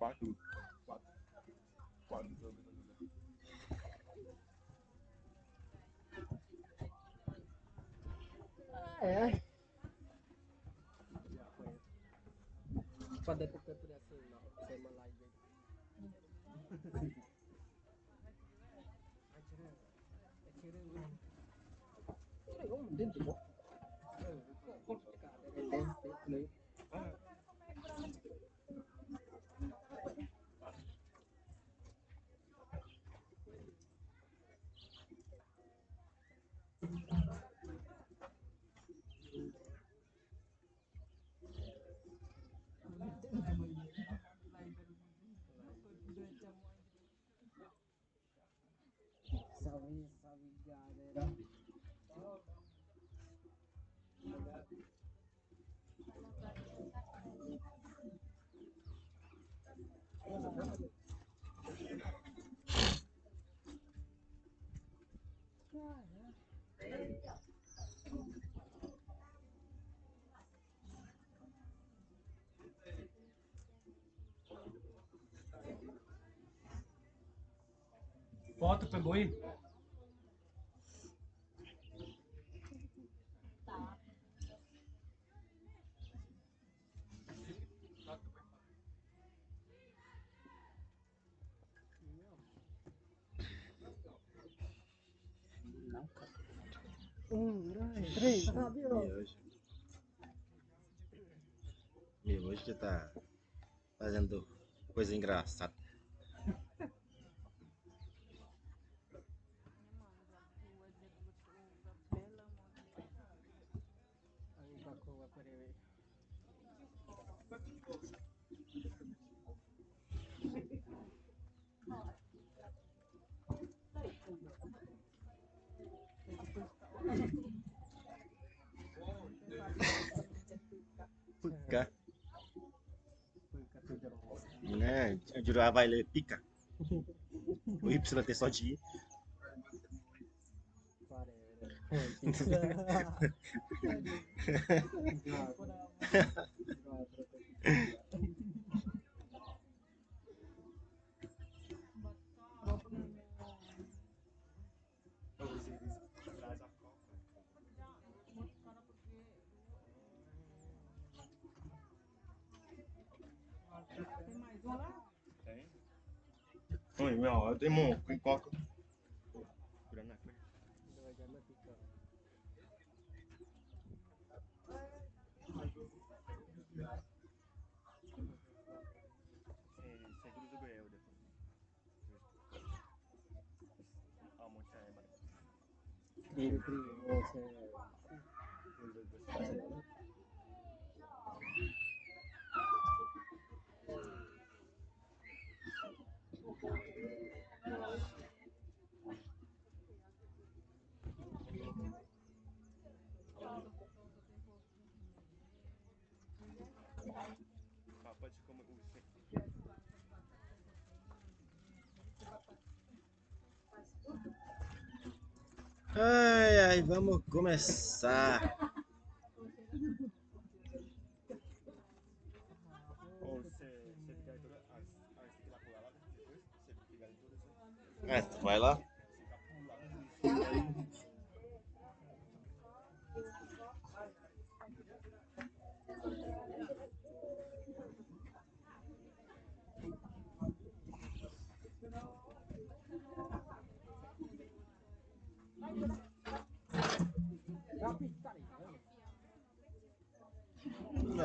quatro, quatro, quatro jogos. É. Já foi. Pada tukar tu dah saya malai je. Akhirnya om din tu. Kau cakap ada dance sawi galera. Foto pegou aí? Três, Meu, hoje que tá fazendo coisa engraçada. Ang bakuha pa rin. Pica. Né? O Jurá vai ler pica. O Y só de I. Tem? Oi, meu, tem um com coca. Curando a coisa. Seguro jogo eu depois. Almoço é barato. Papa de como Ai, ai, vamos começar. ou você ficar toda as que lá pular lá depois, você ficar em todas É, tu vai lá? ficar pulando.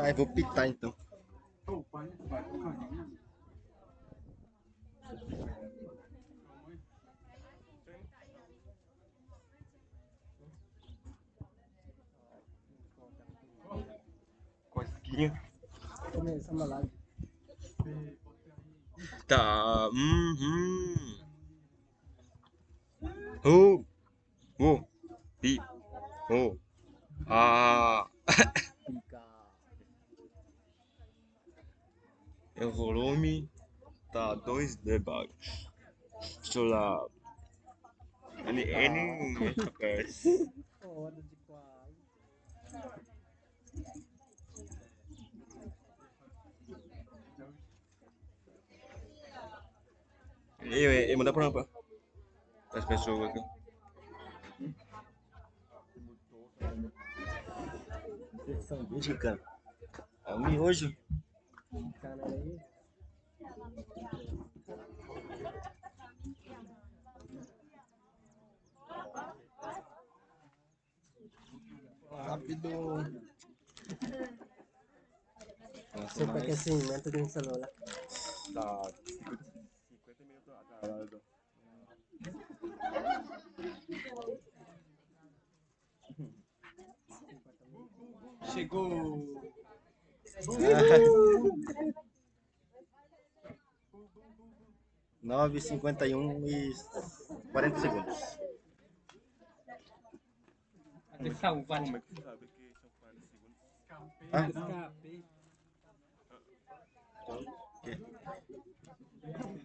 Ai, vou pitar então. Cosquinha. Começa a malai. Tá. Uh, pi, ah. Pica. O volume tá 2 dB. Deixa eu lá. N, rapaz. Foda de quase. Manda pra as pessoas aqui. Sanduíche, cara. É o miojo. Cara aí. Rápido. Nossa, Superaquecimento de um celular. Tá 50 minutos atrasado. Chegou. 9h51 e 40 segundos. Até salvar. Como é que você sabe que são 40 segundos? Ah? Escapei. Bom, muito bom.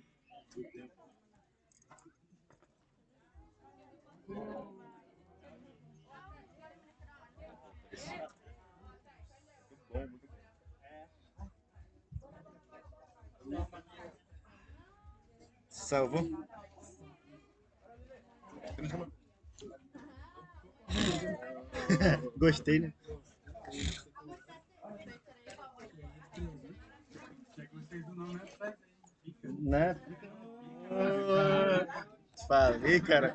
Salvou? Gostei, né? Né? Falei, cara.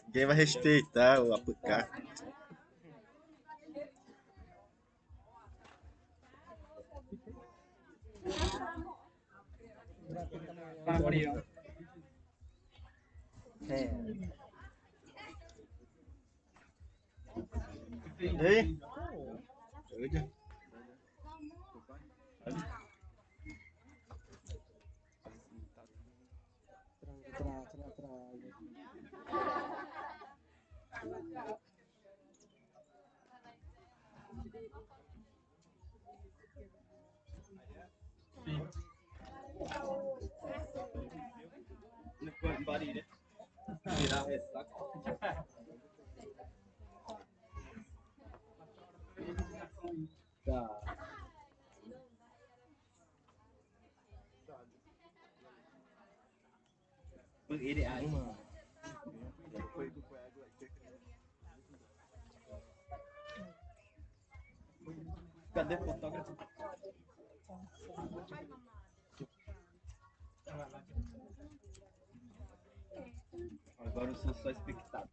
Ninguém vai respeitar o APK. E aí? Doido? Virar ressaca. Tá. Ele aí, mano. Cadê o fotógrafo? Agora eu sou só espectador.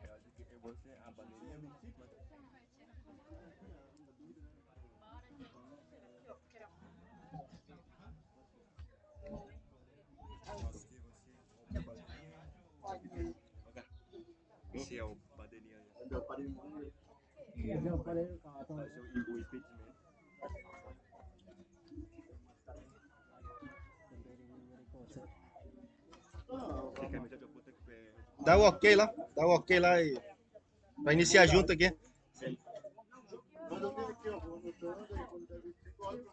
Eu acho que eu vou ser a bandeirinha 25, né? Esse é o bandeirinha. Eu falei o carro. Vai ser o impedimento. Você quer meter a puta que é. Dá o ok lá. Dá o ok lá e... pra iniciar junto aqui. Quando eu venho aqui, eu vou anotando, aí quando der 25 horas,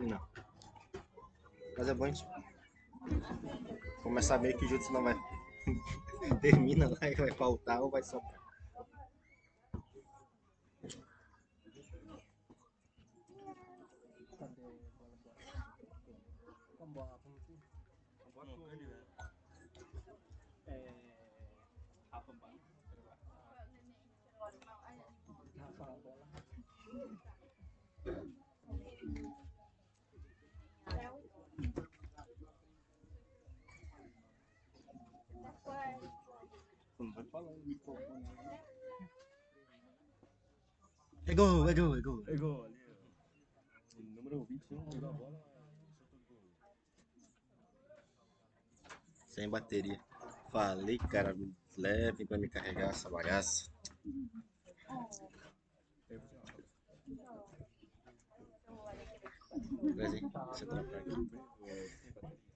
Não. Mas é bom a gente começar meio que junto, senão vai. Termina lá e vai faltar ou vai sobrar. Não vai falar no microfone. É gol, é gol, é gol. Pegou ali, ó. O número 21 pegou a bola. Chutou o gol. Sem bateria. Falei, cara, leve pra me carregar essa bagaça. Traz aí, deixa eu trocar aqui. Sem bateria.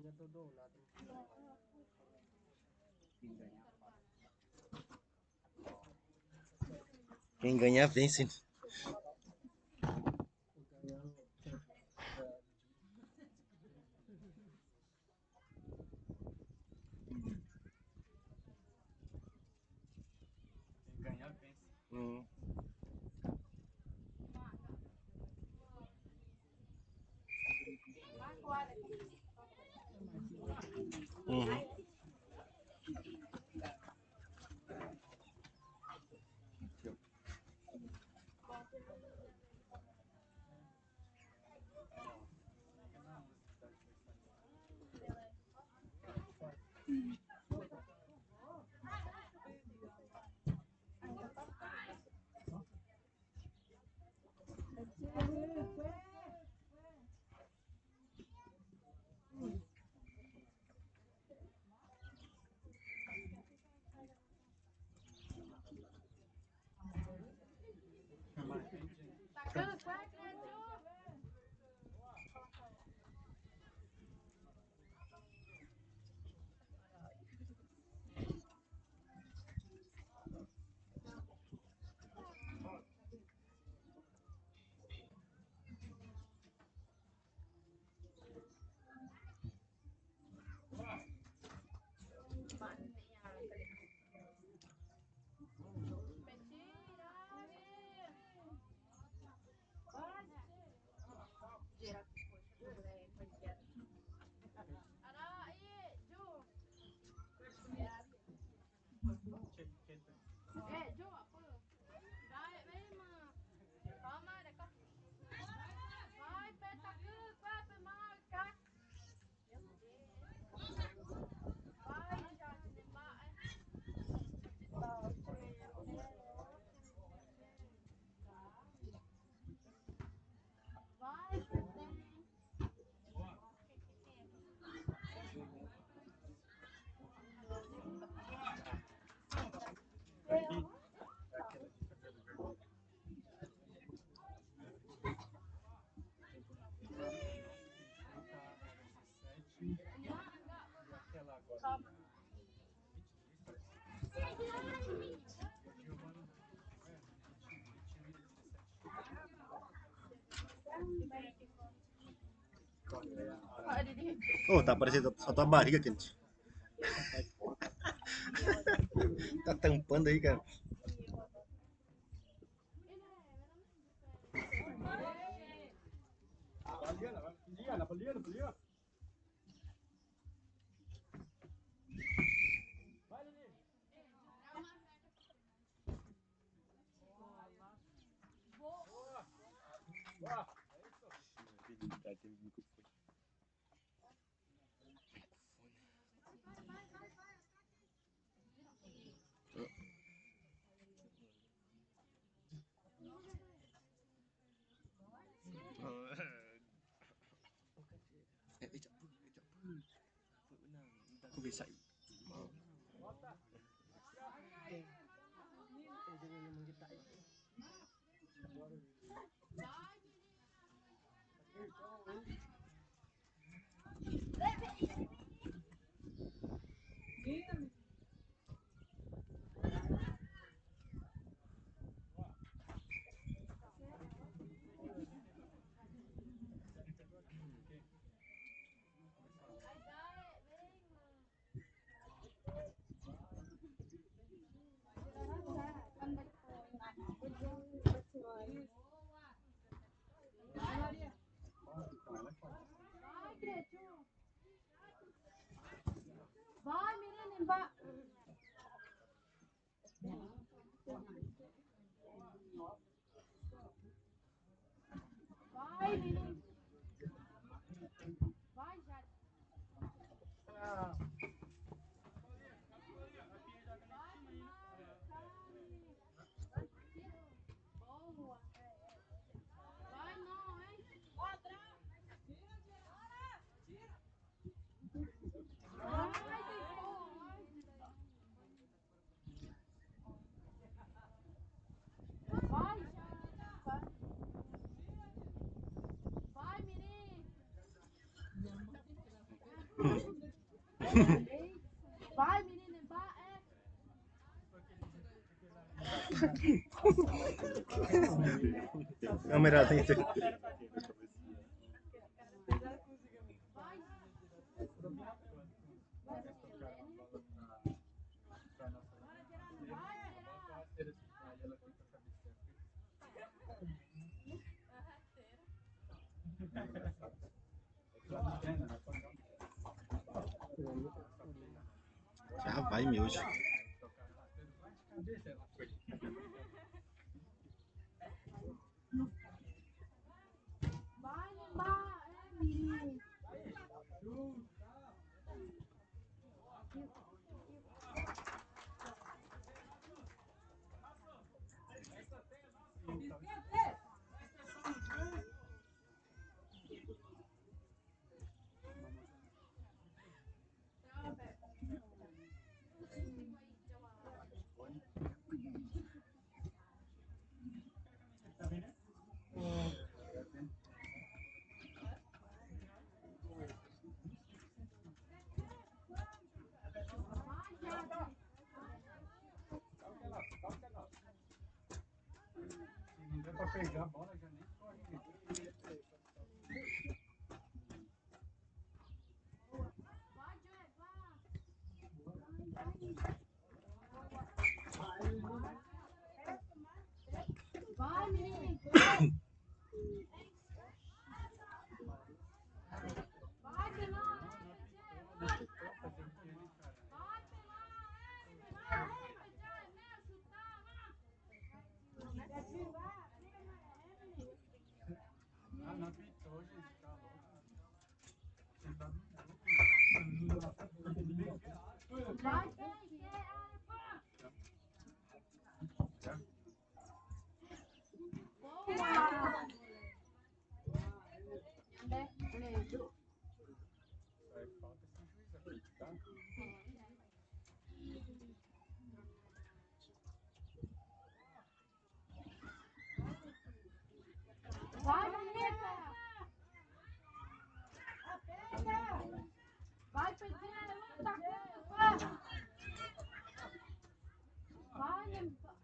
já tô do lado. Quem ganhar vence. Quem ganhar, vence. Uhum. Oh, tá parecendo só tua barriga, quente. Tá tampando aí, cara. Aku bisa. Vai, menina, vai. Câmera lenta. Já vai, miojo. Vai, Neymar, menino. Não deu pra pegar a bola, já nem corre. Vai, menino. Vai, Pelão. Vai, Ah, não apitou, gente, tá louco. vai, Vai, falta esse juiz aqui, tá? vai, bonita. Vai, Pedrinho, luta. Vai, menina,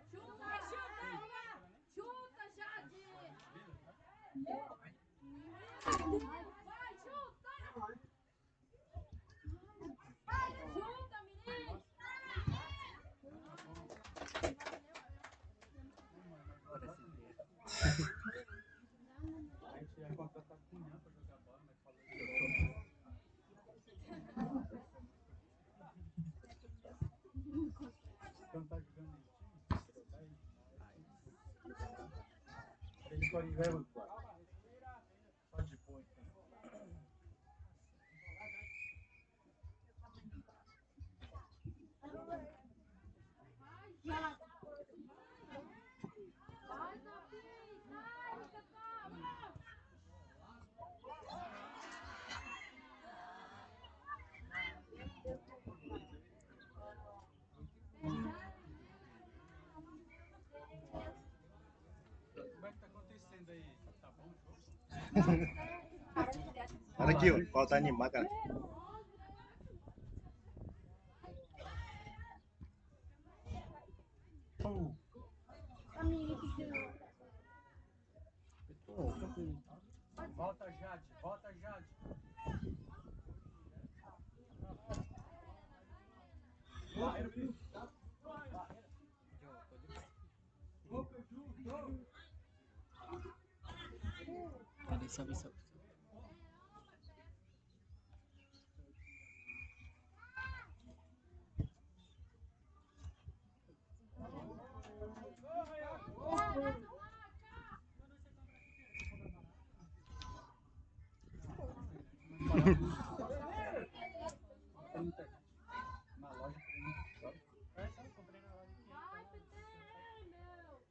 que vai, chuta, Jade! Chuta, menino! A gente ia contratar Cunhã pra jogar bola, mas falou que eu não tá jogando em time. Eles podem ver o só de boa, então. Vai, Davi! Sai, Catava! Como é que tá acontecendo aí? Tá bom o jogo? Olha aqui, ó. Qual tá animado, cara. Volta, Jade. Volta, Jade. Cadê? Sobe, sobe. Na loja tem muito shopping. Vai, PT, meu!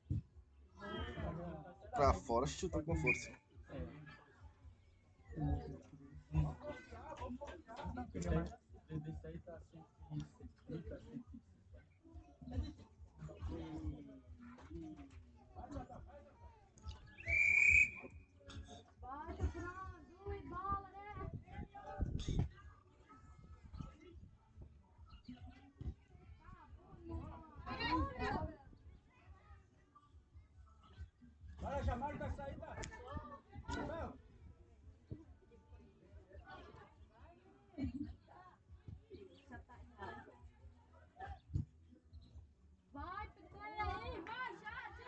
Pra fora, chutou com força. Desse aí tá 170, 150. Vai, Fernando! E bola, né? Bora, Jamar da saída. Não. Vai, PT! Aí, vai, Jade!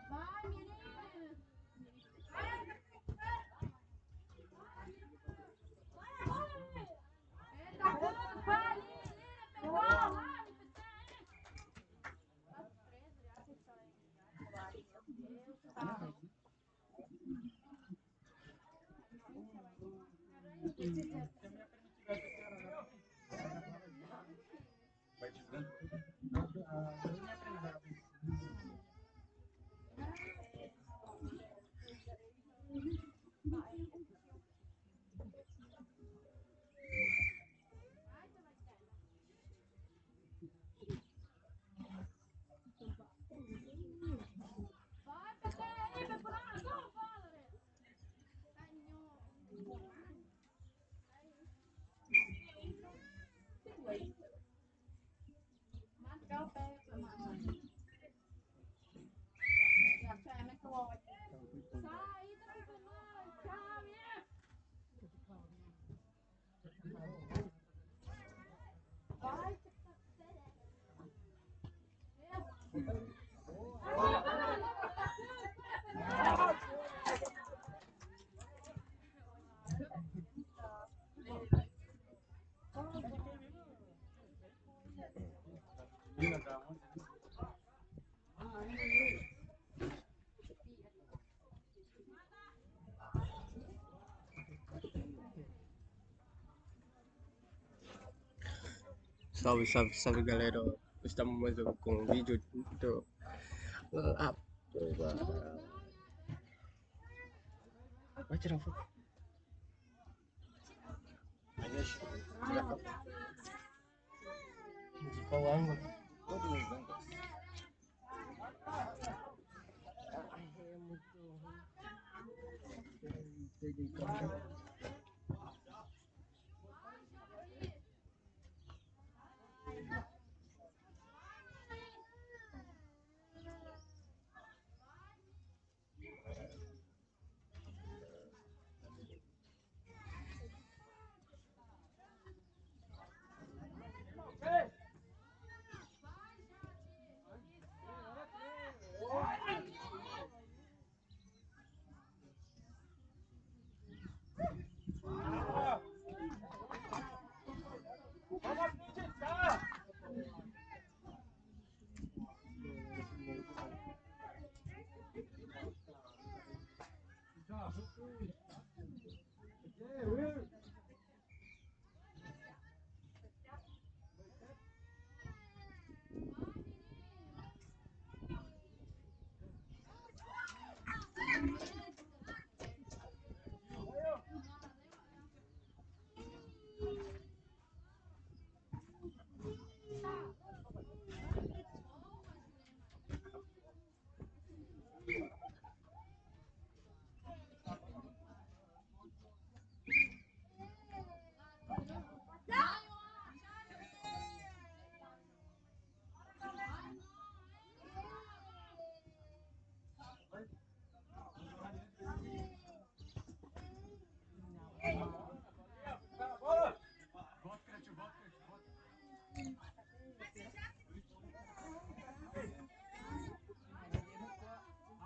Vai, menino! Eita, quando vai, Lina! Pegou lá, PT! Vai dizendo tudo. Vai, PT! Aí, vai pra lá! Gol, bola, né? Manca o pé, mano. Já sai, mas que ódio. Saída pro Fernando! Tchau, minha! Vai, Menina da onde? Salve, salve, salve, galera. Estamos mais com um vídeo do... Ah, vai tirar foto. De qual ângulo? Todos os ângulos. É muito ruim. Peguei câmera.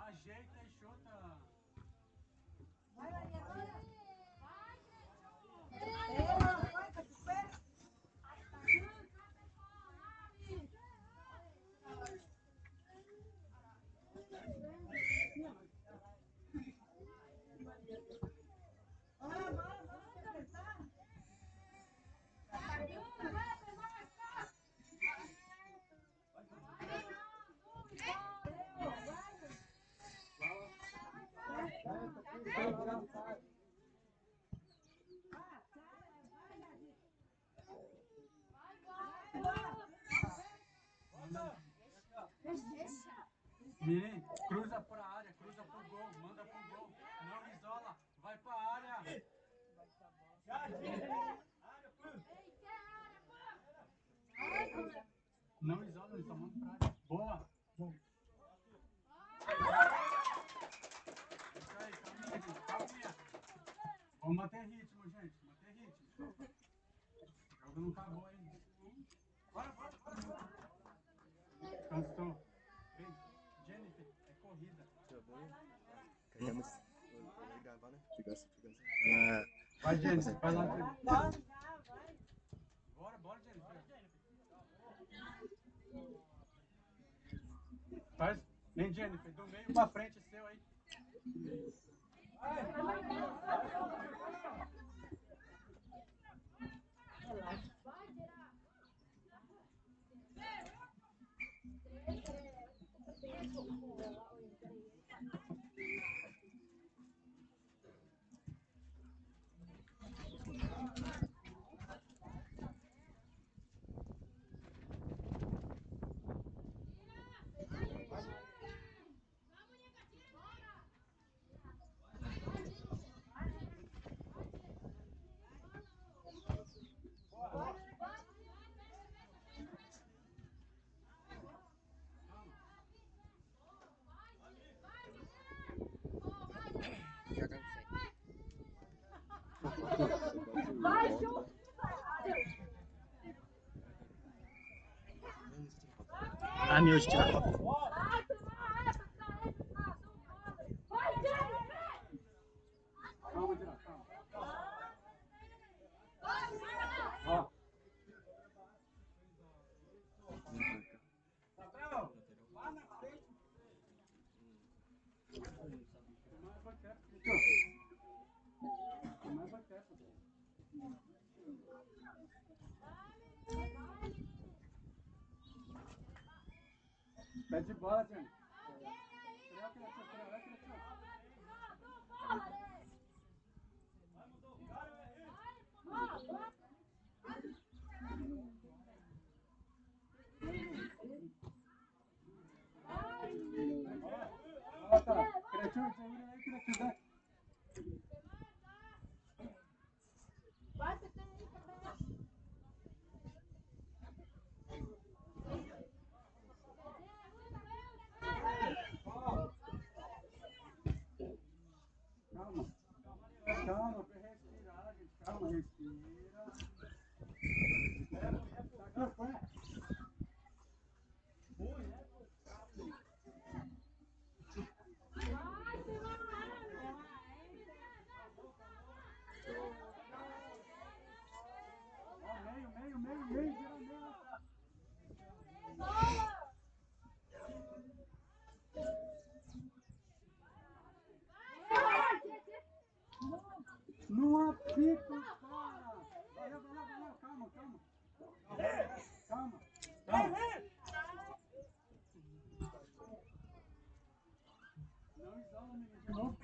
Ajeita e chuta. Menino, cruza pra área, cruza pro gol, manda pro gol. Não isola, vai pra área. Não isola, eles só mandam pra área. Boa. Isso aí, calminha, gente, calminha. Vamos manter ritmo, gente, manter ritmo. O jogo não acabou ainda. Bora, bora, bora. Cansou. Ei, Jennifer, é corrida. Queremos gravar, né? Fica assim. Vai, Jennifer, vai lá, Jennifer. Bora, bora, Jennifer. Faz, vem, Jennifer, do meio pra frente, seu aí. Jogando sem. Vai, Ju! Ah, meu, tira a foto. Vai, Jennifer! Calma, Dira, calma. Ó. Gabriel, vai na frente. Mais vai perto, mais vai perto. Pede bola, Jenny. Olha que calma. Calma, pra respirar, gente. Calma, respira. Tá aqui, põe. Meio, gira meio. Não apita, cara. Vai lá. Calma. Calma. Não exala, menino, de novo.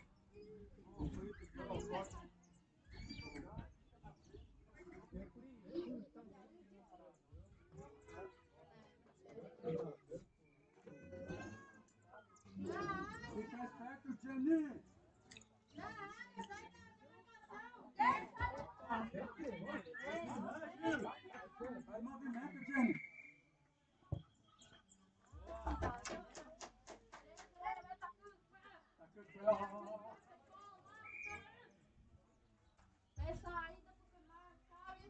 Fica esperto, Jenny. Faz movimento, Jenny. Essa ainda porque mais sabe.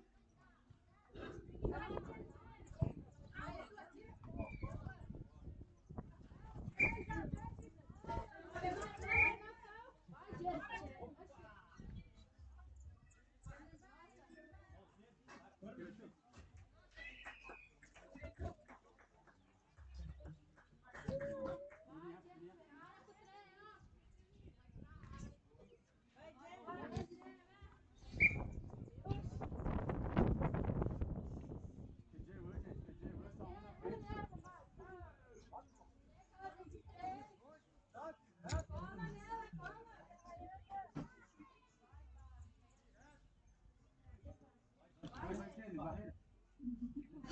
Vai, Jenny, barreira.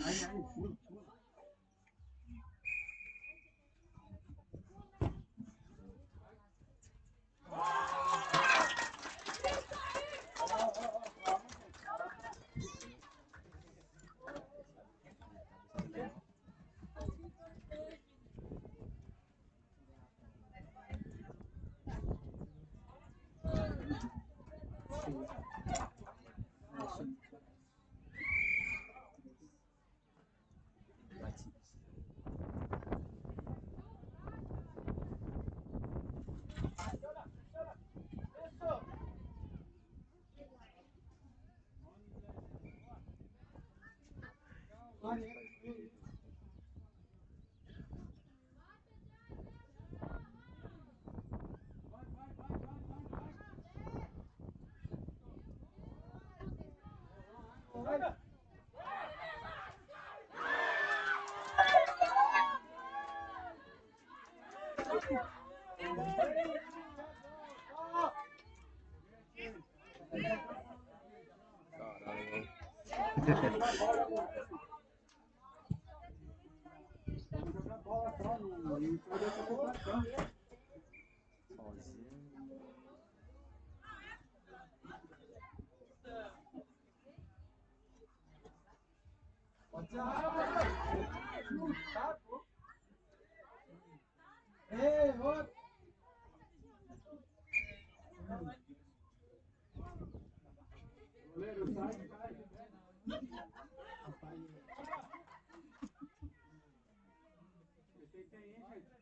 Aí, pula. Jogar bola só, não pode acontecer. Ei, outro! Goleiro, sai. Esse aí, gente.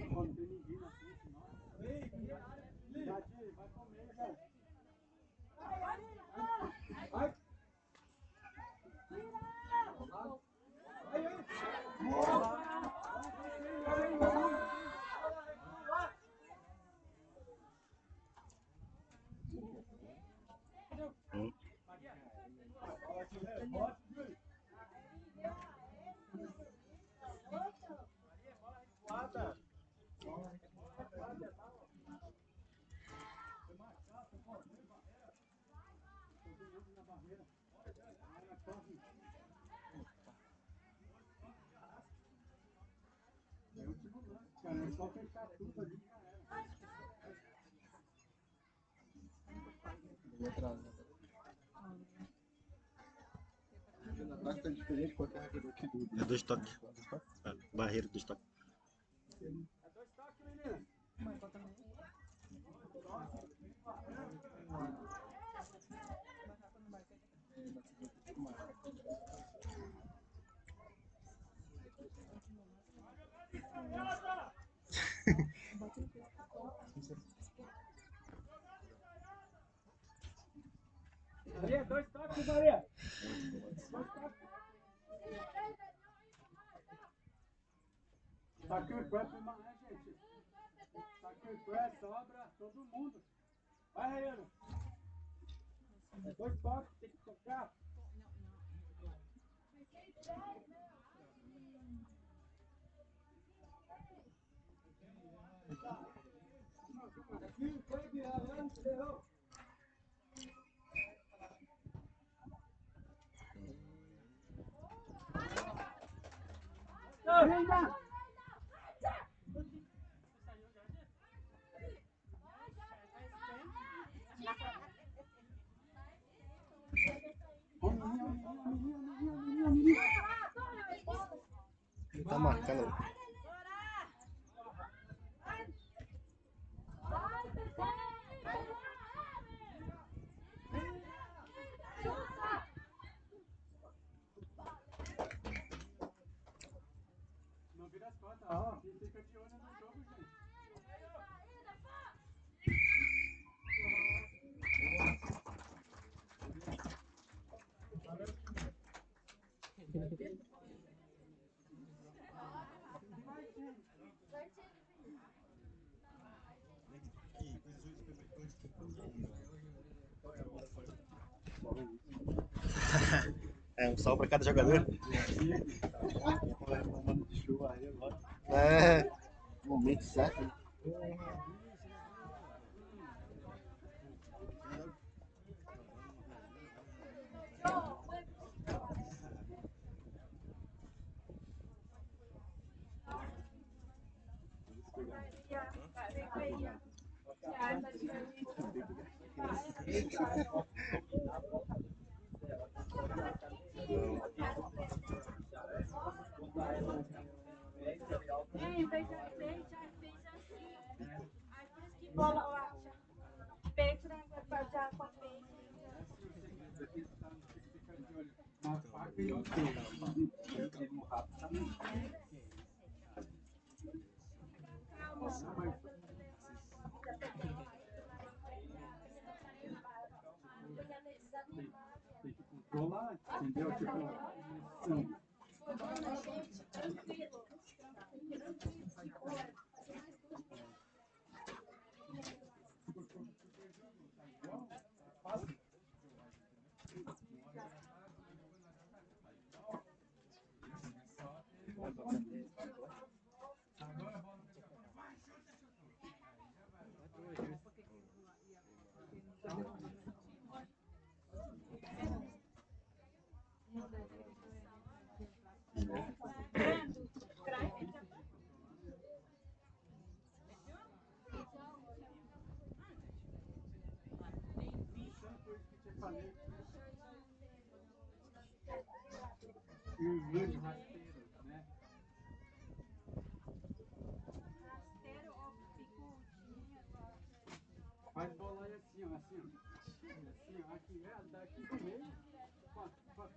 Não tem ninguém na frente, não. Vai comer, cara. Vai. É o último lance, cara. É só fechar tudo ali, já era. Bastante diferente com o carregador que dura. É dois toques. É, barreira dos toques. É dois toques, menina. Maria, dois toques, Maria. Dois toques. Saque o pé, gente. Saque o pé, sobra, todo mundo. Vai, Raiana. É dois toques, tem que tocar. Aqui, foi virando, entendeu? Reina! Ele tá marcando. Não vira as costas, ó. E fica de olho no jogo, gente. É um sal pra cada jogador. Tomando de chuva aí agora. É. Momento certo. Né? Beija assim. Aí por isso que bola, eu acho. Peito, né? Já com a peito. Fica de olho na faca e no queijo. No rato também. Tem que controlar, entendeu? Tipo, e os dois rasteiros, né? Rasteiro ou bicudinho. Faz bola aí assim, ó. Assim, ó. Aqui, daqui do meio.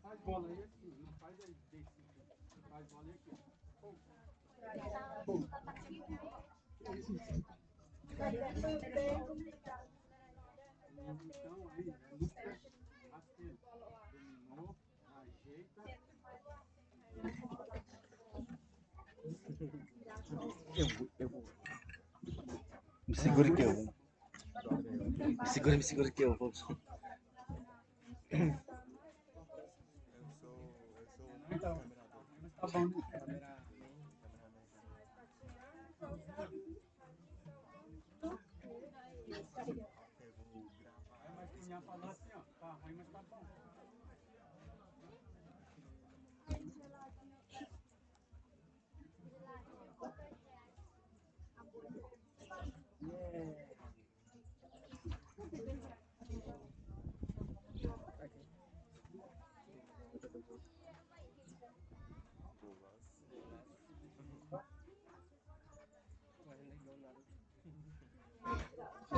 Faz bola aí assim, não faz aí desse. Faz bola aí aqui, ó. Pum. Pum. Então aí, no pé, rasteiro. Dominou, ajeita. Eu vou. Me segura que eu vou. Me segura que eu vou. Então, tá bom, né? Mas quem ia falar assim, ó, tá ruim, mas tá bom.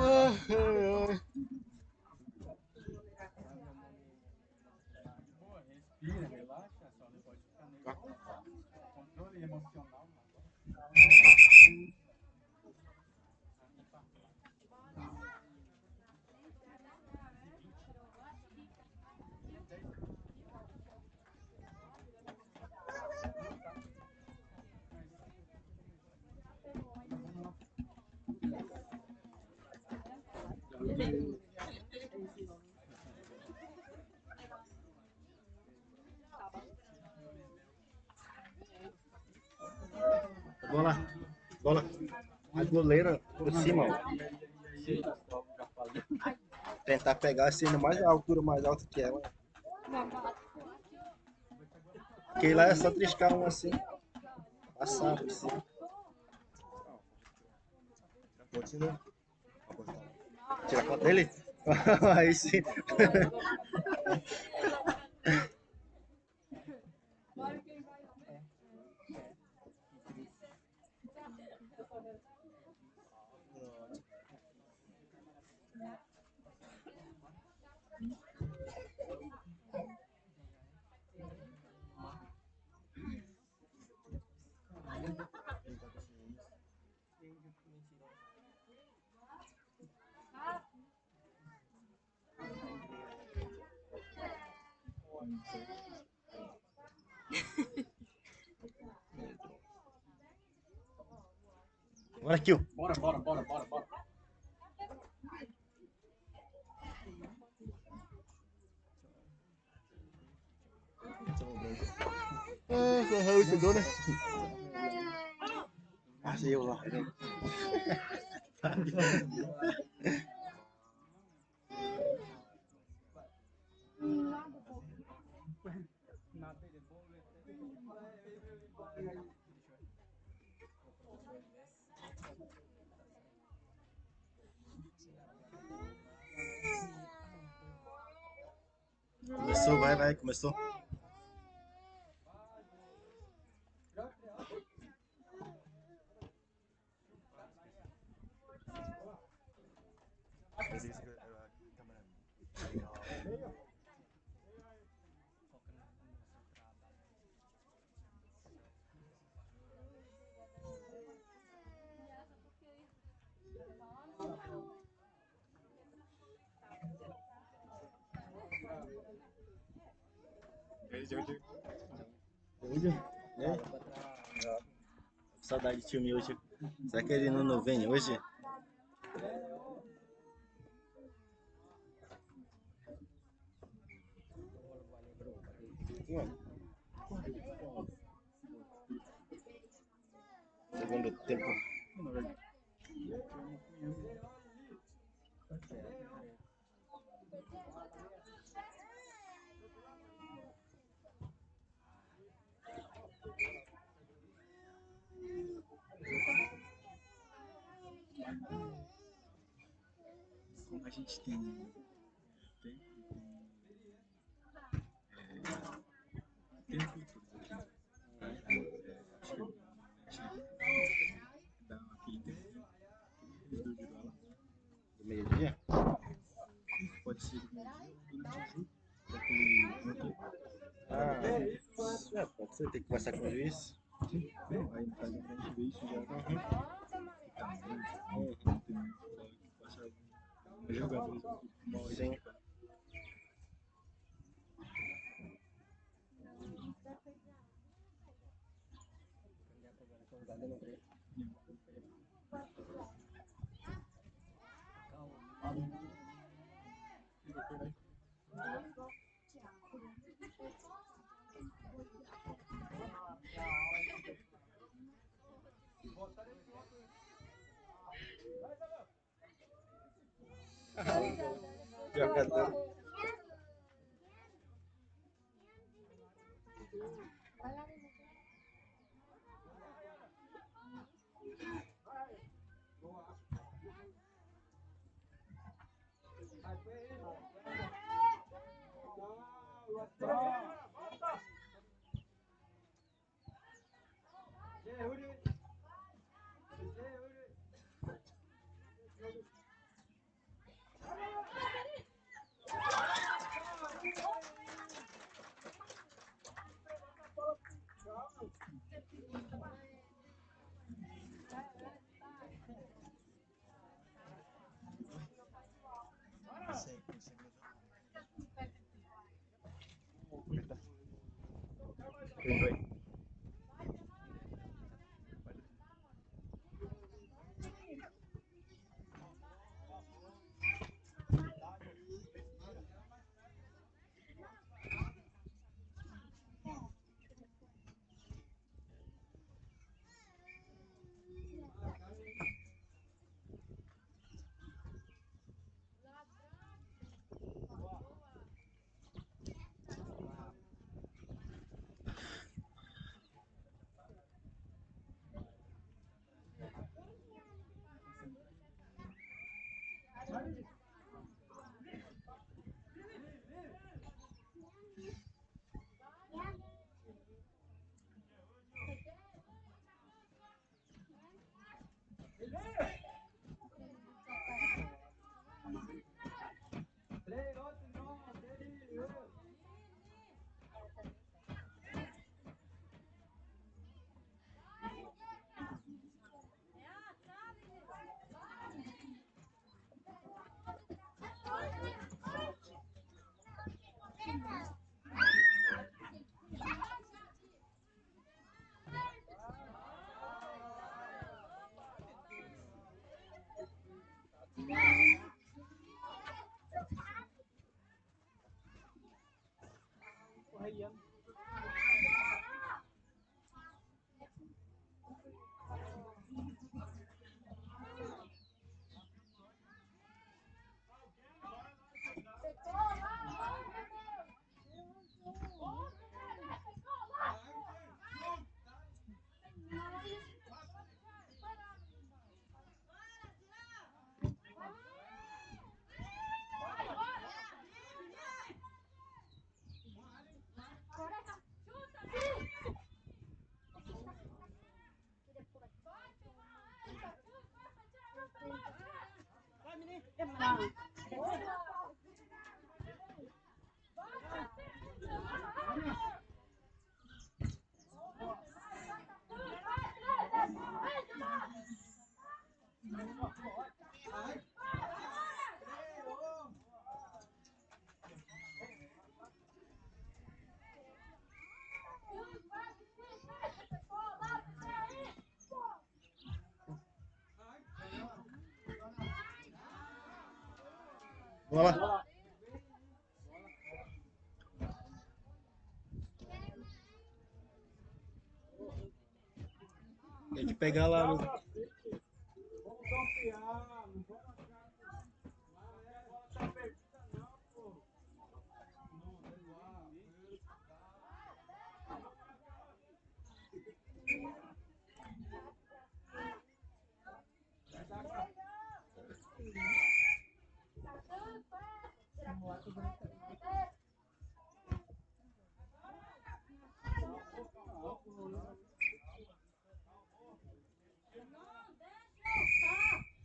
De boa, respira, relaxa, só não pode ficar nervoso. Controle emocional. Bola, bola. A goleira por cima, ó. Tentar pegar assim no mais a altura mais alta que ela. Porque lá é só triscar um assim. Passar por cima. Continua. Tira a foto dele? Aí sim. Bora, Kill. Bora. Raul chegou, né? Achei eu lá. Começou, vai, começou. Hoje? É? Saudade de filme hoje. Será que ele não vem hoje? Segundo tempo. Como a gente tem tempo e tudo aqui. Acho que dá aquele tempo do Girola. Do meio-dia? Pode ser do meio-dia ou durante o jogo. Daquele Pode ser, tem que conversar com o juiz. sim, aí no caso pra gente ver isso já. Tá muito, tem muito que passar alguns jogadores mal Sim. identificados. Jogador. Lembrei. Vamos lá. Tem que pegar lá no... Vamos confiar, não vamos achar que a bola tá perdida, não, pô. Não, sei lá.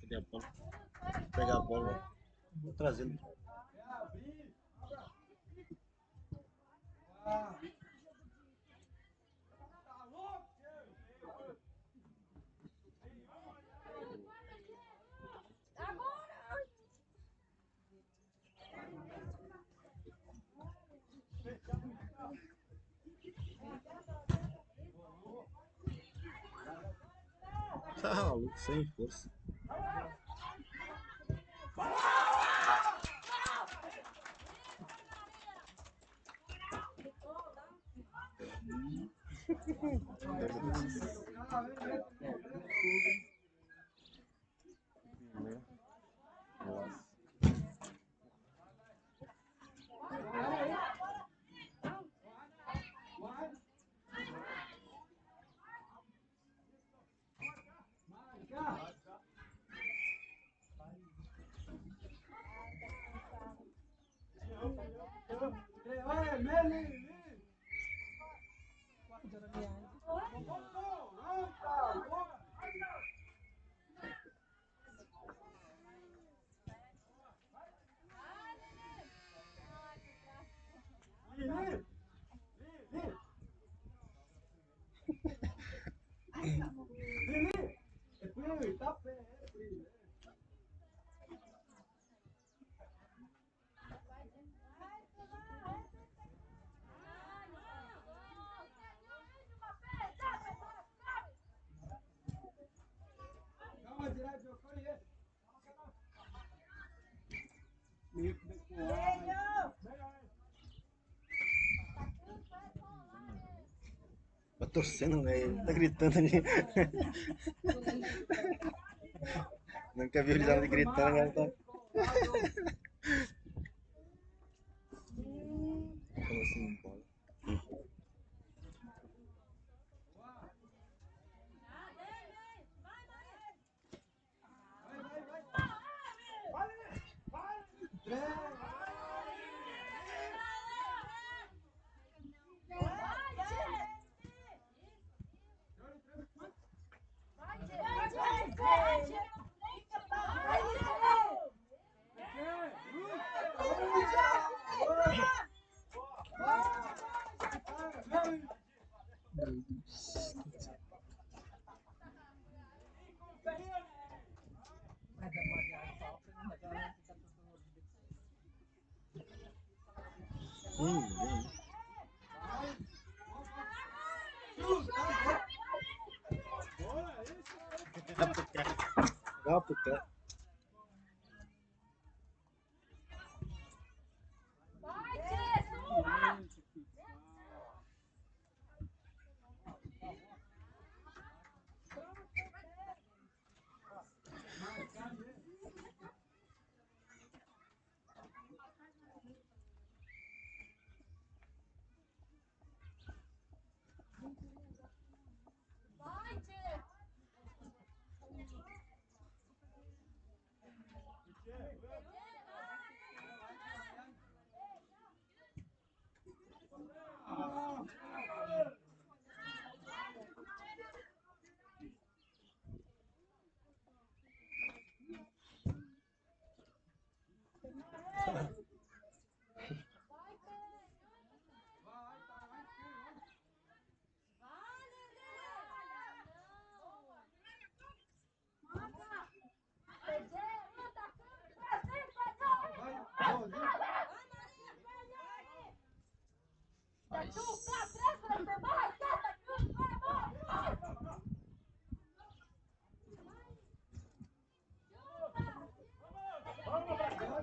Cadê a bola? Vou pegar a bola. Vou trazendo. Tá maluco, sem força. Olha, Meli! torcendo, velho. Ele tá gritando ali. Nunca vi ele já gritando, agora tá. Como assim, bola? Bem.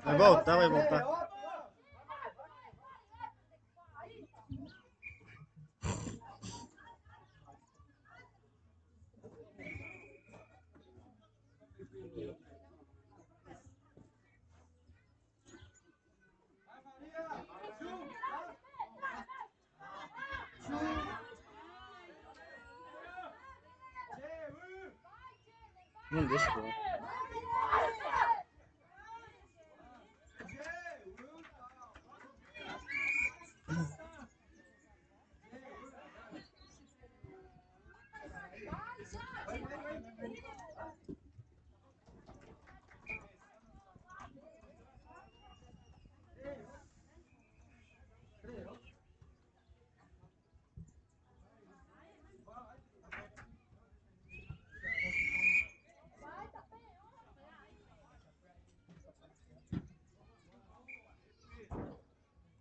Legal, porque vai voltar. Não deixa eu.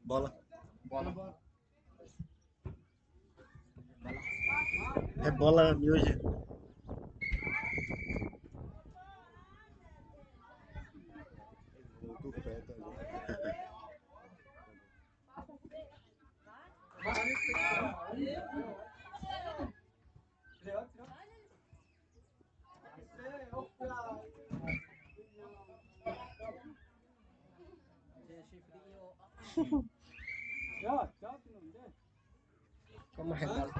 Bola. É bola miojo. Do pé também. Como rebola.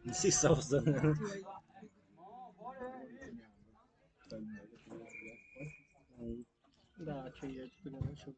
Decisão usando. Da, ce e pe nu știu.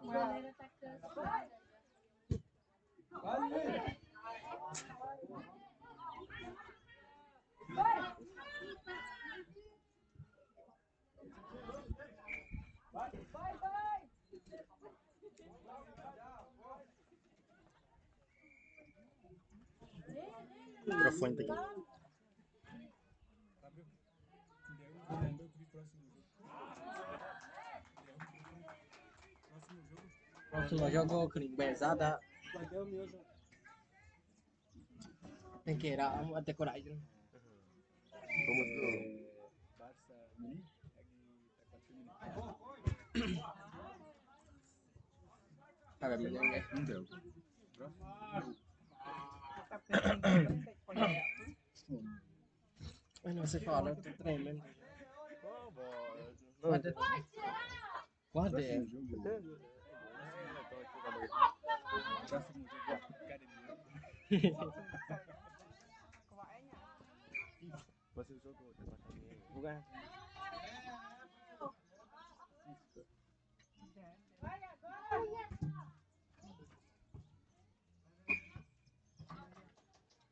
O goleiro tá cansado. O microfone tá aqui. Próximo jogo, Crimbezada. Tem que ir a ter coragem. Vamos do. Barça Mini, tá 4 minutos. Sabe, menino? Não deu. Mas não se fala, eu tô tremendo. Não, Guarda. Próximo jogo. Próximo jogo é academia. Você jogou, tá pra academia.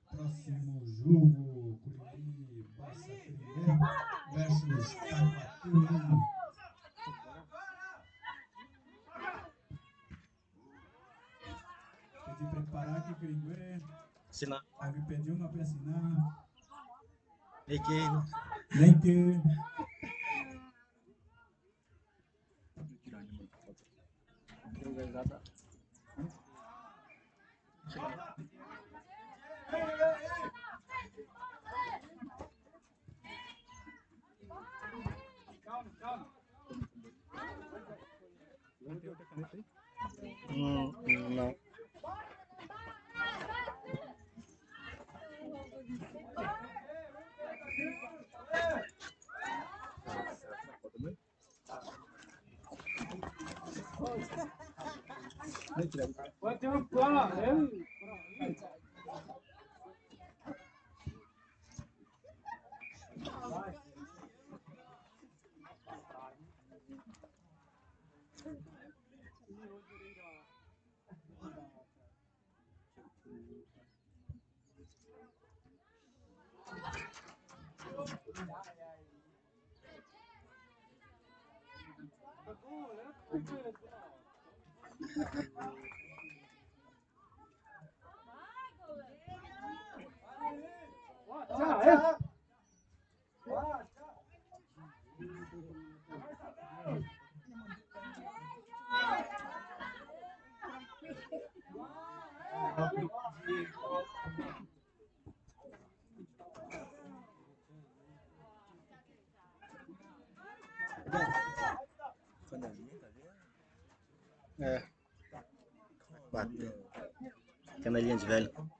Próximo jogo, Curiri, Barça Filé versus Tabatinga. Pedi preparar aqui, Curinguê. assinar. Alguém pediu uma para assinar. E que. Nem que. Crimbezada. Não tem outra caneta aí? Não. Pode ter um plano, Canelinha, tá vendo? É. Bater. Canelinha de velho. Canelinha.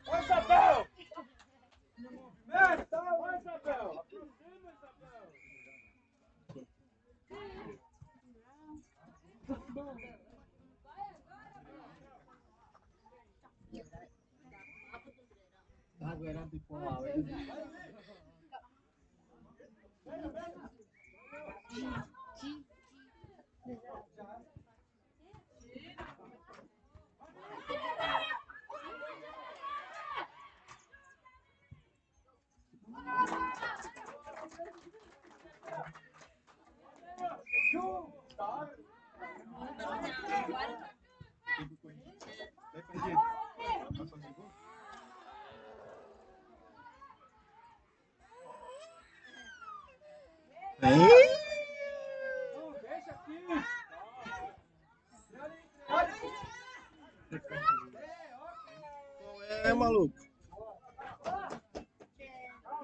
Vai, Isabel! Movimenta! Vai, Isabel! Aproxima, Isabel! Vai, Fernandinho. Vai fazer gol? Não, deixa aqui! É, maluco.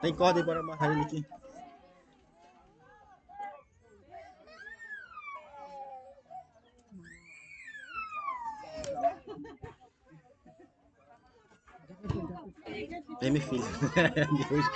Tem corda aí para amarrar ele aqui. Vem, meu filho. De hoje.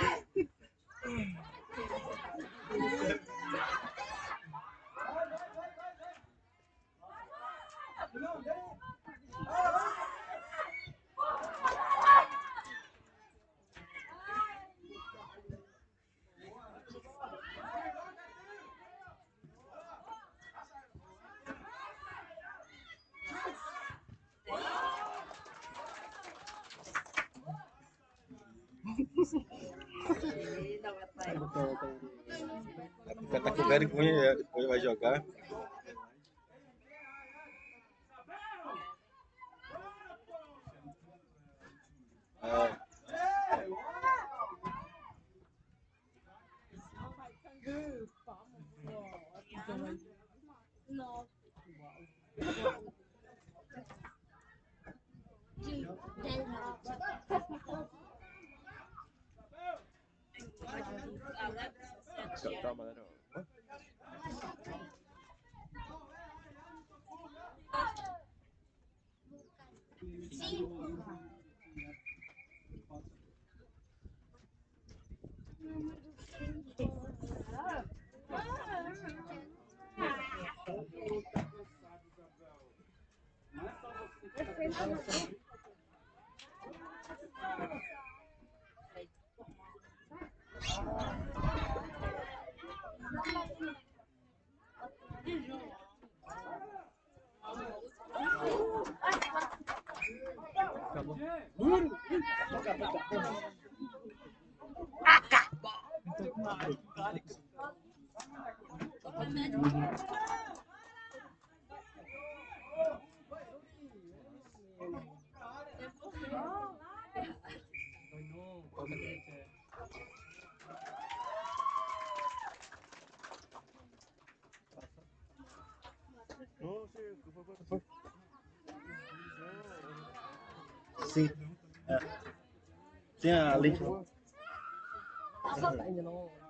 Vai tá com vergonha, depois vai jogar. Calma, galera. Sim. É. Sim, ali. Ainda não.